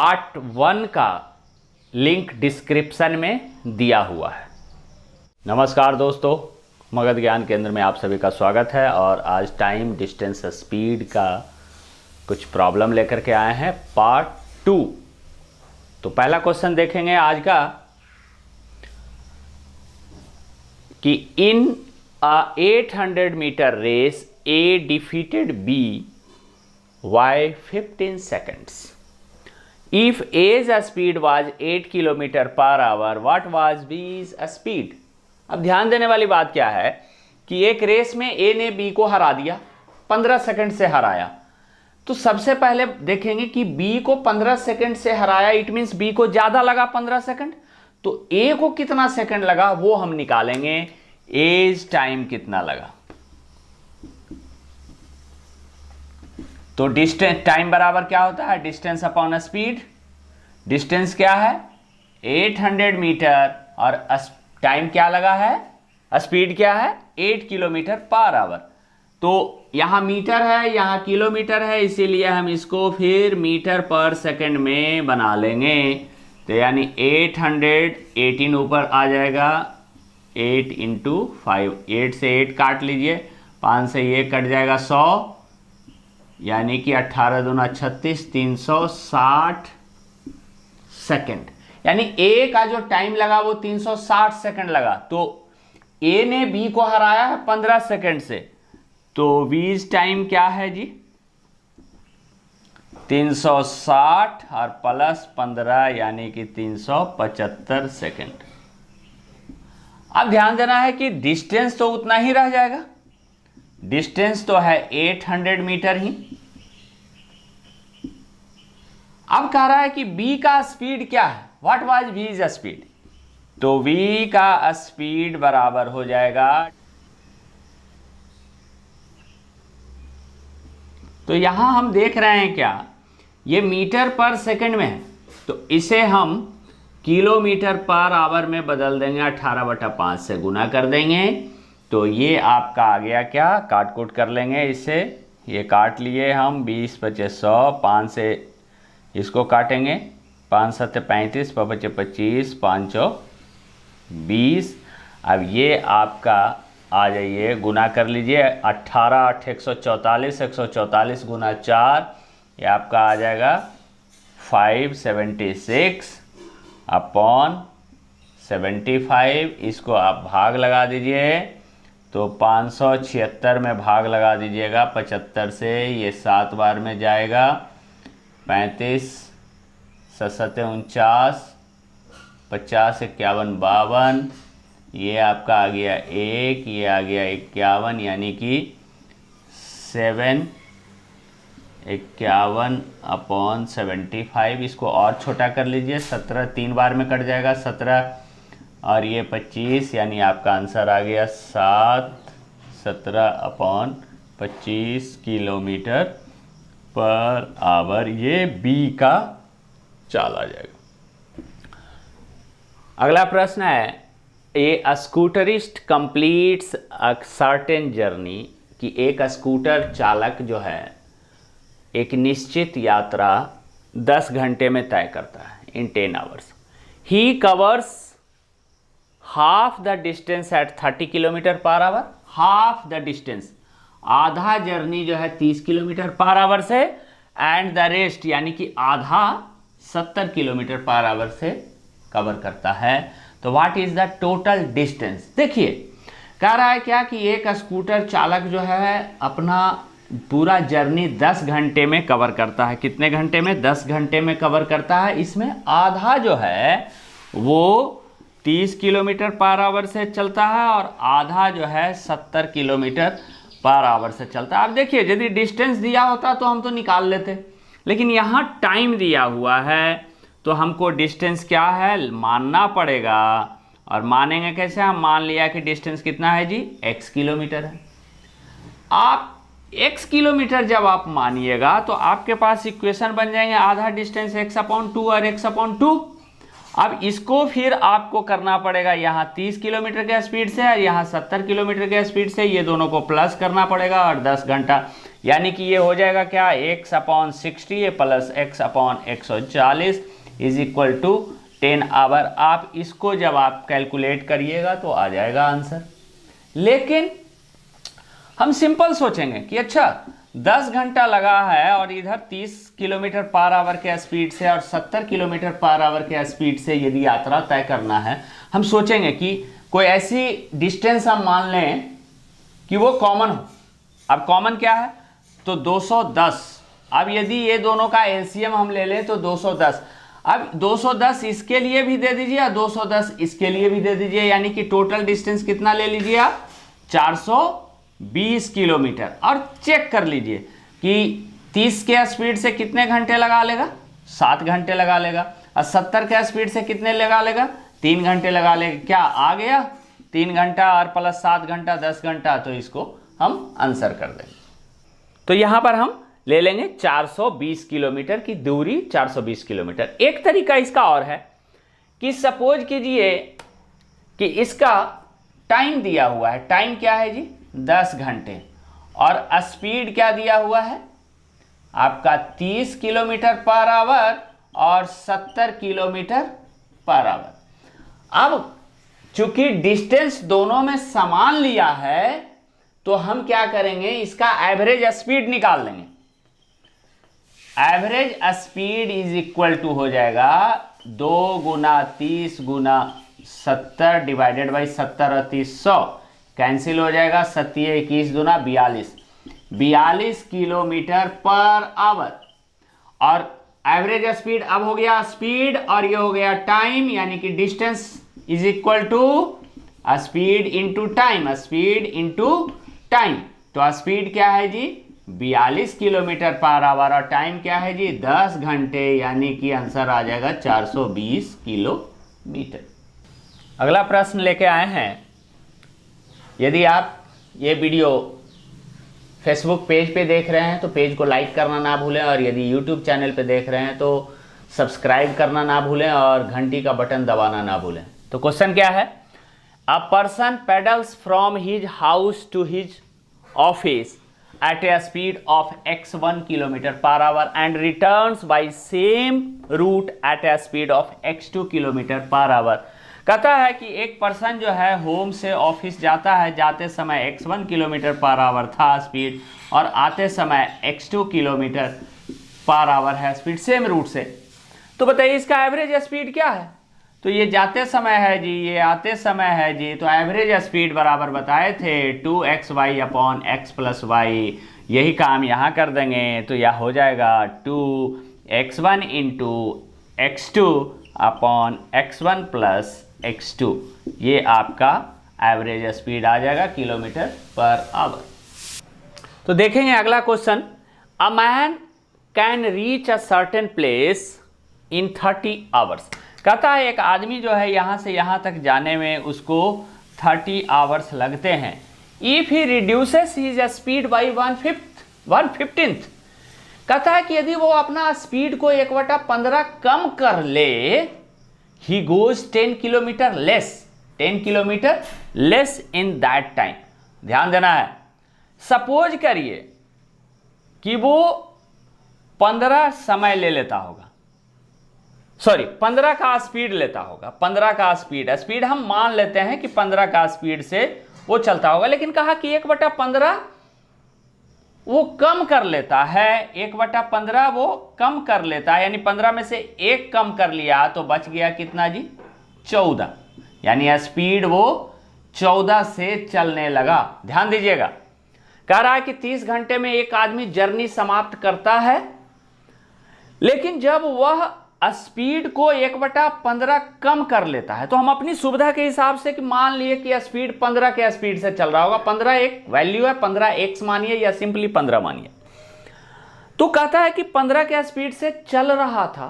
Part 1 का link description में दिया हुआ है। नमस्कार दोस्तों, मगध ज्ञान केंद्र में आप सभी का स्वागत है। और आज टाइम, डिस्टेंस, स्पीड का कुछ प्रॉब्लम लेकर के आए हैं पार्ट 2। तो पहला क्वेश्चन देखेंगे आज का कि in 800 metre race A defeated B by 15 seconds. If A's speed was 8 km per hour, what was B's speed? अब ध्यान देने वाली बात क्या है कि एक रेस में A ने B को हरा दिया, 15 सेकंड से हराया। तो सबसे पहले देखेंगे कि B को 15 सेकंड से हराया, इट मीन्स B को ज़्यादा लगा 15 सेकंड। तो A को कितना सेकंड लगा वो हम निकालेंगे। A's टाइम कितना लगा, तो डिस्टेंस टाइम बराबर क्या होता है, डिस्टेंस अपॉन स्पीड। डिस्टेंस क्या है 800 मीटर और टाइम क्या लगा है, स्पीड क्या है 8 किलोमीटर पर आवर। तो यहाँ मीटर है, यहाँ किलोमीटर है, इसीलिए हम इसको फिर मीटर पर सेकंड में बना लेंगे। तो यानी 818 ऊपर आ जाएगा, 8 × 5, 8 से 8 काट लीजिए, 5 से ये कट जाएगा 100, यानी कि 18 दूना 36, 360 सेकंड। यानी ए का जो टाइम लगा वो 360 सेकंड लगा। तो ए ने बी को हराया है 15 सेकंड से, तो बीज टाइम क्या है जी 360 और प्लस 15 यानी कि 375 सेकंड। अब ध्यान देना है कि डिस्टेंस तो उतना ही रह जाएगा, डिस्टेंस तो है 800 मीटर ही। अब कह रहा है कि B का स्पीड क्या है, व्हाट वाज B's स्पीड। तो V का स्पीड बराबर हो जाएगा, तो यहां हम देख रहे हैं क्या, ये मीटर पर सेकंड में है, तो इसे हम किलोमीटर पर आवर में बदल देंगे, 18/5 से गुना कर देंगे। तो ये आपका आ गया क्या, काट कूट कर लेंगे इसे, ये काट लिए हम 20 × 25 100, 5 से इसको काटेंगे, 5 × 7 35, 5 × 25, 5 × 20। अब ये आपका आ जाइए, गुना कर लीजिए, 18 8 144, 144 गुना 4, ये आपका आ जाएगा 576 अपॉन 75। इसको आप भाग लगा दीजिए, तो 576 में भाग लगा दीजिएगा 75 से, ये 7 बार में जाएगा, 35 7 49, 50 51 52, ये आपका आ गया 1, ये आ गया 51, यानी कि 751/75। इसको और छोटा कर लीजिए, 17 3 बार में कट जाएगा, 17 और ये 25, यानी आपका आंसर आ गया 17/25 किलोमीटर पर आवर। ये बी का चाल आ जाएगा। अगला प्रश्न है, ए स्कूटरिस्ट कंप्लीट्स अ सर्टेन जर्नी, कि एक स्कूटर चालक जो है एक निश्चित यात्रा 10 घंटे में तय करता है, in 10 hours. He covers half the distance at 30 kilometre per hour. Half the distance, आधा जर्नी जो है 30 किलोमीटर पर आवर से, एंड द रेस्ट यानी कि आधा 70 किलोमीटर पर आवर से कवर करता है। तो what is the total distance. देखिए कह रहा है क्या कि एक स्कूटर चालक जो है अपना पूरा जर्नी 10 घंटे में कवर करता है। कितने घंटे में, 10 घंटे में कवर करता है। इसमें आधा जो है वो 30 किलोमीटर पर आवर से चलता है और आधा जो है 70 किलोमीटर पर आवर से चलता है। अब देखिए यदि डिस्टेंस दिया होता तो हम तो निकाल लेते, लेकिन यहाँ टाइम दिया हुआ है, तो हमको डिस्टेंस क्या है मानना पड़ेगा। और मानेंगे कैसे, हम मान लिया कि डिस्टेंस कितना है जी, x किलोमीटर है। आप x किलोमीटर जब आप मानिएगा तो आपके पास इक्वेशन बन जाएंगे, आधा डिस्टेंस x/2 और x/2। अब इसको फिर आपको करना पड़ेगा यहाँ 30 किलोमीटर के स्पीड से और यहाँ 70 किलोमीटर के स्पीड से, ये दोनों को प्लस करना पड़ेगा और 10 घंटा यानी कि ये हो जाएगा क्या, x/60 plus x/140 is equal to 10 hour. आप इसको जब आप कैलकुलेट करिएगा तो आ जाएगा आंसर। लेकिन हम सिंपल सोचेंगे कि अच्छा 10 घंटा लगा है और इधर 30 किलोमीटर पर आवर के स्पीड से और 70 किलोमीटर पर आवर के स्पीड से यदि यात्रा तय करना है, हम सोचेंगे कि कोई ऐसी डिस्टेंस हम मान लें कि वो कॉमन हो। अब कॉमन क्या है, तो 210। अब यदि ये दोनों का एलसीएम हम ले लें तो 210। अब 210 इसके लिए भी दे दीजिए और 210 इसके लिए भी दे दीजिए, यानी कि टोटल डिस्टेंस कितना ले लीजिए आप, 420 किलोमीटर। और चेक कर लीजिए कि 30 के स्पीड से कितने घंटे लगा लेगा, 7 घंटे लगा लेगा। और 70 के स्पीड से कितने लगा लेगा, 3 घंटे लगा लेगा। क्या आ गया, 3 घंटा और प्लस 7 घंटा 10 घंटा, तो इसको हम आंसर कर देंगे। तो यहां पर हम ले लेंगे 420 किलोमीटर की दूरी, 420 किलोमीटर। एक तरीका इसका और है कि सपोज कीजिए कि इसका टाइम दिया हुआ है, टाइम क्या है जी, 10 घंटे, और स्पीड क्या दिया हुआ है आपका, 30 किलोमीटर पर आवर और 70 किलोमीटर पर आवर। अब चूंकि डिस्टेंस दोनों में समान लिया है तो हम क्या करेंगे, इसका एवरेज स्पीड निकाल लेंगे। Average speed is equal to हो जाएगा 2 गुना 30 गुना 70 डिवाइडेड बाई 70 और 30 100 कैंसिल हो जाएगा, 7 21 दूना 42 किलोमीटर पर आवर। और एवरेज स्पीड अब हो गया स्पीड और ये हो गया टाइम, यानी कि distance is equal to speed into time, speed into time. तो स्पीड क्या है जी, 42 किलोमीटर पर आवर, और टाइम क्या है जी, 10 घंटे, यानी कि आंसर आ जाएगा 420 किलोमीटर। अगला प्रश्न लेके आए हैं। यदि आप ये वीडियो फेसबुक पेज पे देख रहे हैं तो पेज को लाइक करना ना भूलें, और यदि यूट्यूब चैनल पे देख रहे हैं तो सब्सक्राइब करना ना भूलें और घंटी का बटन दबाना ना भूलें। तो क्वेश्चन क्या है, a person pedals from his house to his office at a speed of x1 kilometer per hour and returns by same route at a speed of x2 kilometer per hour। कहता है कि एक person जो है home से office जाता है, जाते समय x1 किलोमीटर पर आवर था स्पीड और आते समय x2 किलोमीटर पर आवर है स्पीड, सेम रूट से। तो बताइए इसका एवरेज स्पीड क्या है। तो ये जाते समय है जी, ये आते समय है जी, तो एवरेज स्पीड बराबर बताए थे 2xy upon x plus Y. यही काम यहाँ कर देंगे तो यह हो जाएगा 2x1 into x2 upon x1 plus x2। ये आपका एवरेज स्पीड आ जाएगा किलोमीटर पर आवर। तो देखेंगे अगला question, a man can reach a certain place in 30 hours. कहता है एक आदमी जो है यहाँ से यहाँ तक जाने में उसको 30 आवर्स लगते हैं। If he reduces his speed by 1/15। कहता है कि यदि वो अपना स्पीड को 1/15 कम कर ले, he goes 10 kilometre less in that time. ध्यान देना है, सपोज करिए कि वो 15 समय ले लेता होगा, 15 का स्पीड लेता होगा, 15 का स्पीड हम मान लेते हैं कि 15 का स्पीड से वो चलता होगा। लेकिन कहा कि 1/15 वो कम कर लेता है, 1/15 वो कम कर लेता है, यानी 15 में से 1 कम कर लिया तो बच गया कितना जी, 14। यानी स्पीड वो 14 से चलने लगा। ध्यान दीजिएगा, कह रहा है कि 30 घंटे में एक आदमी जर्नी समाप्त करता है, लेकिन जब वह स्पीड को 1/15 कम कर लेता है, तो हम अपनी सुविधा के हिसाब से कि मान लिए कि स्पीड 15 के स्पीड से चल रहा होगा, 15 एक वैल्यू है, 15x मानिए या सिंपली 15 मानिए। तो कहता है कि 15 के स्पीड से चल रहा था,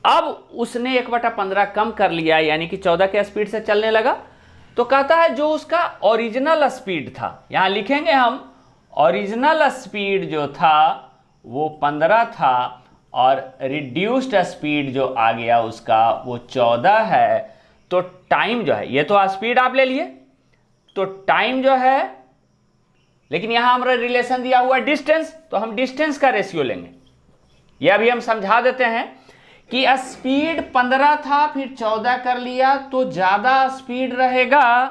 अब उसने 1/15 कम कर लिया, यानी कि 14 के स्पीड से चलने लगा। तो कहता है जो उसका ओरिजिनल स्पीड था, यहां लिखेंगे हम, ओरिजिनल स्पीड जो था वो 15 था और रिड्यूस्ड स्पीड जो आ गया उसका वो 14 है। तो टाइम जो है, ये तो स्पीड आप ले लिए, तो टाइम जो है लेकिन यहां हमारा रिलेशन दिया हुआ डिस्टेंस, तो हम डिस्टेंस का रेशियो लेंगे। यह अभी हम समझा देते हैं कि स्पीड 15 था, फिर 14 कर लिया, तो ज्यादा स्पीड रहेगा।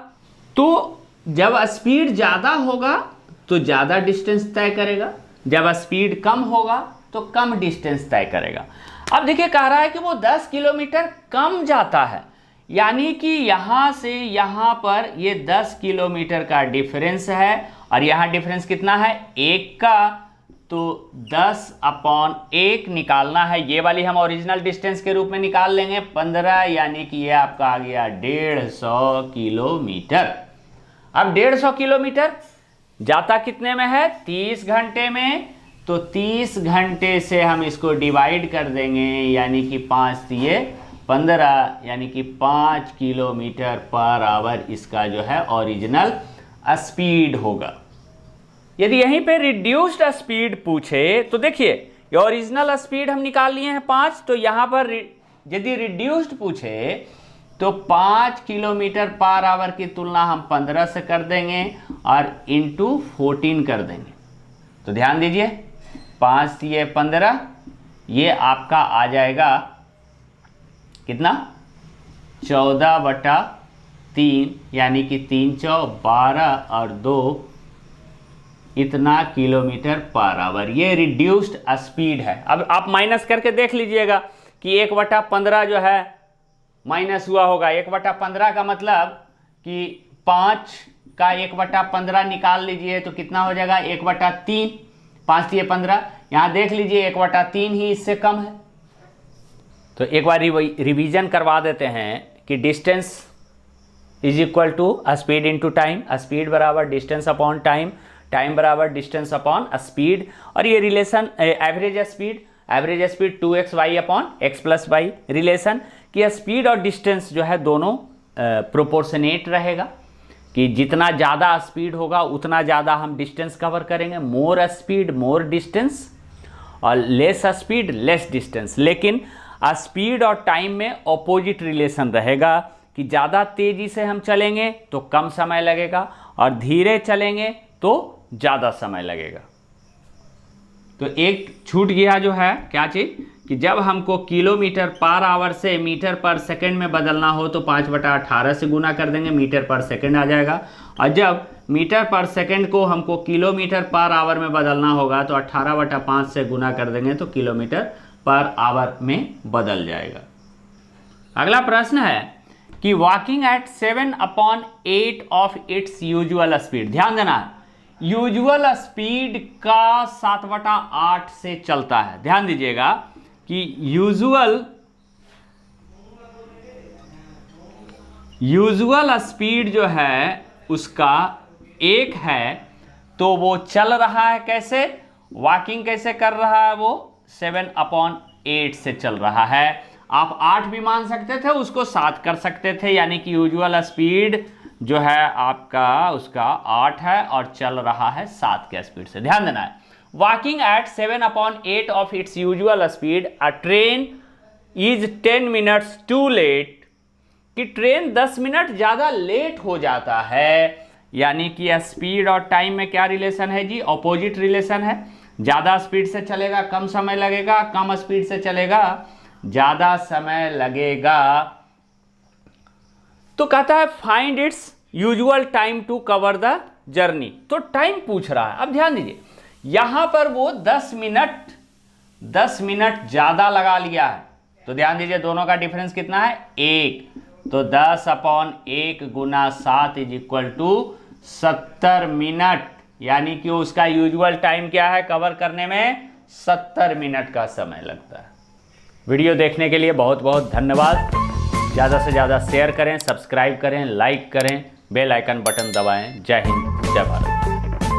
तो जब स्पीड ज्यादा होगा तो ज्यादा डिस्टेंस तय करेगा, जब स्पीड कम होगा तो कम डिस्टेंस तय करेगा। अब देखिए कह रहा है कि वो 10 किलोमीटर कम जाता है, यानी कि यहां से यहां पर ये 10 किलोमीटर का डिफरेंस है, और यहां डिफरेंस कितना है 1 का, तो 10/1 निकालना है। ये वाली हम ओरिजिनल डिस्टेंस के रूप में निकाल लेंगे 15, यानी कि ये आपका आ गया 150 किलोमीटर। अब 150 किलोमीटर जाता कितने में है 30 घंटे में, तो 30 घंटे से हम इसको डिवाइड कर देंगे, यानी कि 5 दिए 15, यानी कि 5 किलोमीटर पर आवर इसका जो है ओरिजिनल स्पीड होगा। यदि यहीं पे रिड्यूस्ड स्पीड पूछे तो देखिए ये ओरिजिनल स्पीड हम निकाल लिए हैं 5, तो यहां पर यदि रिड्यूस्ड पूछे तो 5 किलोमीटर पर आवर की तुलना हम 15 से कर देंगे और इंटू 14 कर देंगे। तो ध्यान दीजिए 5 दिए 15, ये आपका आ जाएगा कितना 14/3, यानी कि 3 चौक 12 और 2 इतना किलोमीटर पर आवर। ये रिड्यूस्ड स्पीड है। अब आप माइनस करके देख लीजिएगा कि 1/15 जो है माइनस हुआ होगा। 1/15 का मतलब कि 5 का 1/15 निकाल लीजिए तो कितना हो जाएगा 1/3, 5 दिए 15, यहां देख लीजिए 1/3 ही इससे कम है। तो एक बार रिवीजन करवा देते हैं कि distance is equal to speed into time, speed बराबर डिस्टेंस अपॉन टाइम, टाइम बराबर डिस्टेंस अपॉन स्पीड, और ये relation average speed 2xy upon x plus y relation कि स्पीड और डिस्टेंस जो है दोनों प्रोपोर्शनेट रहेगा, कि जितना ज़्यादा स्पीड होगा उतना ज़्यादा हम डिस्टेंस कवर करेंगे। मोर स्पीड मोर डिस्टेंस, और लेस स्पीड लेस डिस्टेंस। लेकिन स्पीड और टाइम में ऑपोजिट रिलेशन रहेगा कि ज़्यादा तेज़ी से हम चलेंगे तो कम समय लगेगा, और धीरे चलेंगे तो ज़्यादा समय लगेगा। तो एक छूट गया जो है क्या चीज़ कि जब हमको किलोमीटर पर आवर से मीटर पर सेकंड में बदलना हो तो 5/18 से गुना कर देंगे, मीटर पर सेकंड आ जाएगा। और जब मीटर पर सेकंड को हमको किलोमीटर पर आवर में बदलना होगा तो 18/5 से गुना कर देंगे तो किलोमीटर पर आवर में बदल जाएगा। अगला प्रश्न है कि walking at 7/8 of its usual speed. ध्यान देना यूजुअल स्पीड का 7/8 से चलता है। ध्यान दीजिएगा कि यूजुअल स्पीड जो है उसका 1 है, तो वो चल रहा है कैसे, वॉकिंग कैसे कर रहा है, वो 7/8 से चल रहा है। आप 8 भी मान सकते थे, उसको 7 कर सकते थे, यानी कि यूजुअल स्पीड जो है आपका उसका 8 है और चल रहा है 7 के स्पीड से। ध्यान देना है walking at 7/8 of its usual speed a train is 10 minutes too late, कि ट्रेन 10 मिनट ज़्यादा लेट हो जाता है, यानी कि स्पीड और टाइम में क्या रिलेशन है जी, ऑपोजिट रिलेशन है। ज़्यादा स्पीड से चलेगा कम समय लगेगा, कम स्पीड से चलेगा ज़्यादा समय लगेगा। तो कहता है find its usual time to cover the journey, तो टाइम पूछ रहा है। अब ध्यान दीजिए यहां पर वो 10 मिनट ज़्यादा लगा लिया है, तो ध्यान दीजिए दोनों का डिफरेंस कितना है 1, तो 10/1 गुना 7 इज इक्वल टू 70 मिनट, यानी कि उसका यूजुअल टाइम क्या है कवर करने में 70 मिनट का समय लगता है। वीडियो देखने के लिए बहुत बहुत धन्यवाद। ज़्यादा से ज़्यादा शेयर करें, सब्सक्राइब करें, लाइक करें, बेल आइकन बटन दबाएं। जय हिंद जय भारत।